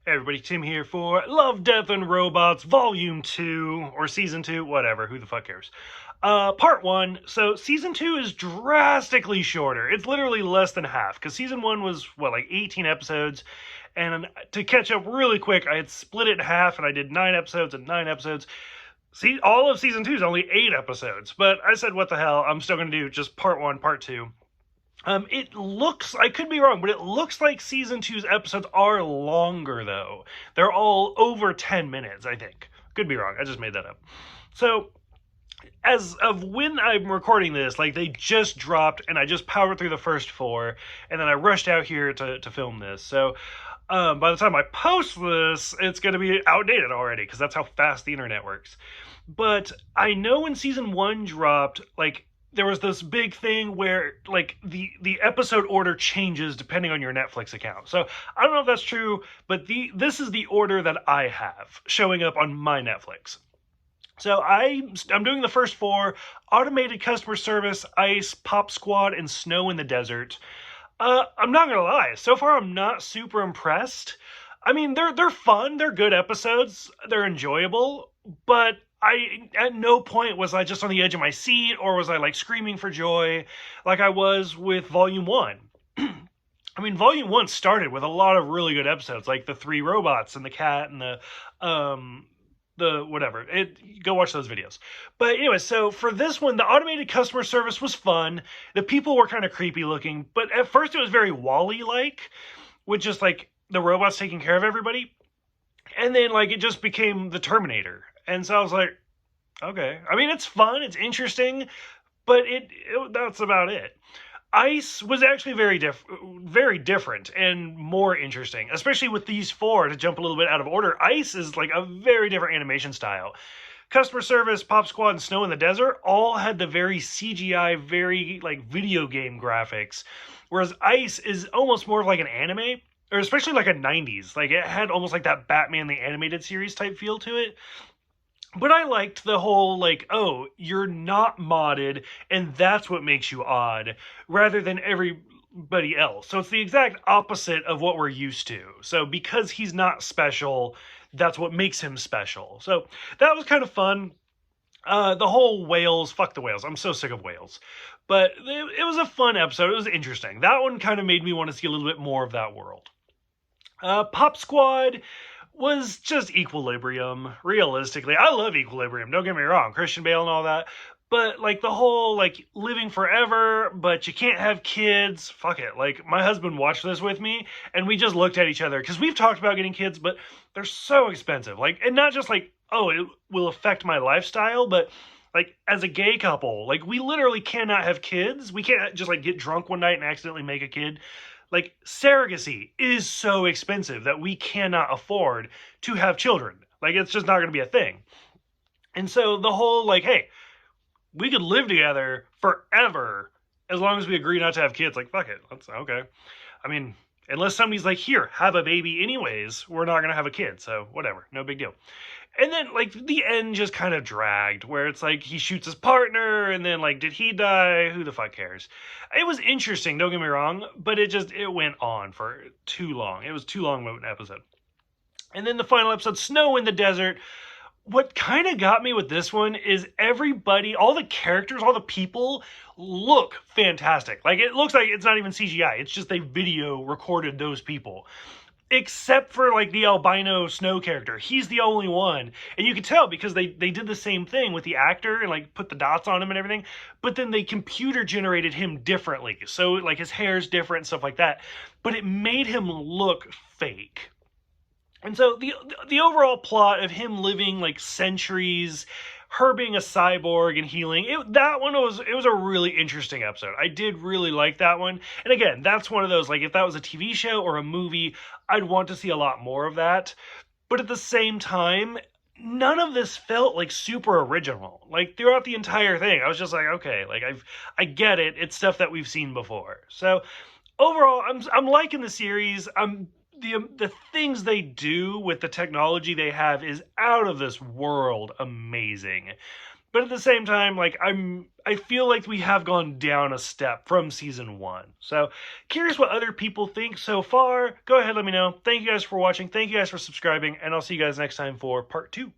Everybody, Tim here for Love, Death, and Robots Volume 2, or Season 2, whatever, who the fuck cares. Part 1, so Season 2 is drastically shorter. It's literally less than half, because Season 1 was, like 18 episodes, and to catch up really quick, I had split it in half, and I did 9 episodes and 9 episodes. See, all of Season 2 is only 8 episodes, but I said, what the hell, I'm still going to do just Part 1, Part 2. It looks, I could be wrong, but it looks like Season 2's episodes are longer, though. They're all over 10 minutes, I think. Could be wrong, I just made that up. So, as of when I'm recording this, like, they just dropped, and I just powered through the first 4, and then I rushed out here to film this. So, by the time I post this, it's going to be outdated already, because that's how fast the internet works. But I know when Season 1 dropped, like, there was this big thing where, like, the episode order changes depending on your Netflix account. So I don't know if that's true, but this is the order that I have showing up on my Netflix. So I'm doing the first 4: Automated Customer Service, Ice, Pop Squad, and Snow in the Desert. I'm not gonna lie, so far I'm not super impressed. I mean, they're fun, they're good episodes, they're enjoyable, but at no point was I just on the edge of my seat, or was I like screaming for joy like I was with Volume 1. I mean, Volume 1 started with a lot of really good episodes, like the 3 robots and the cat and the whatever. Go watch those videos. But anyway, so for this one, the automated customer service was fun. The people were kind of creepy looking, but at first it was very WALL-E-like, with just like the robots taking care of everybody. And then like it just became the Terminator. And so I was like, okay. I mean, it's fun, it's interesting, but that's about it. Ice was actually very different and more interesting, especially with these 4, to jump a little bit out of order. Ice is like a very different animation style. Customer Service, Pop Squad, and Snow in the Desert all had the very CGI, very like video game graphics, whereas Ice is almost more of like an anime, or especially like a 90s. Like it had almost like that Batman the Animated Series type feel to it. But I liked the whole, like, oh, you're not modded, and that's what makes you odd, rather than everybody else. So it's the exact opposite of what we're used to. So because he's not special, that's what makes him special. So that was kind of fun. The whole whales, fuck the whales. I'm so sick of whales. But it was a fun episode. It was interesting. That one kind of made me want to see a little bit more of that world. Pop Squad was just Equilibrium, realistically. I love Equilibrium, don't get me wrong, Christian Bale and all that, but like the whole like living forever, but you can't have kids, fuck it. Like my husband watched this with me, and we just looked at each other, because we've talked about getting kids, but they're so expensive. Like, and not just like, oh, it will affect my lifestyle, but like as a gay couple, like we literally cannot have kids. We can't just like get drunk one night and accidentally make a kid. Like, surrogacy is so expensive that we cannot afford to have children. Like, it's just not going to be a thing. And so the whole, like, hey, we could live together forever as long as we agree not to have kids. Like, fuck it. That's okay. I mean, unless somebody's like, here, have a baby anyways, we're not going to have a kid. So, whatever. No big deal. And then, like, the end just kind of dragged, where it's like he shoots his partner, and then, like, did he die? Who the fuck cares? It was interesting, don't get me wrong, but it went on for too long. It was too long of an episode. And then the final episode, Snow in the Desert. What kind of got me with this one is everybody, all the characters, all the people look fantastic. Like, it looks like it's not even CGI. It's just they video recorded those people. Except for like the albino Snow character. He's the only one. And you can tell because they did the same thing with the actor and like put the dots on him and everything. But then they computer generated him differently. So like his hair's different and stuff like that. But it made him look fake. And so the overall plot of him living like centuries, her being a cyborg and healing, it was a really interesting episode. I did really like that one. And again, that's one of those, like, if that was a TV show or a movie, I'd want to see a lot more of that. But at the same time, none of this felt like super original. Like throughout the entire thing, I was just like, okay, like I get it. It's stuff that we've seen before. So overall, I'm liking the series. The things they do with the technology they have is out of this world amazing. But at the same time, like I feel like we have gone down a step from season 1. So, curious what other people think so far. Go ahead, let me know. Thank you guys for watching. Thank you guys for subscribing, and I'll see you guys next time for part 2.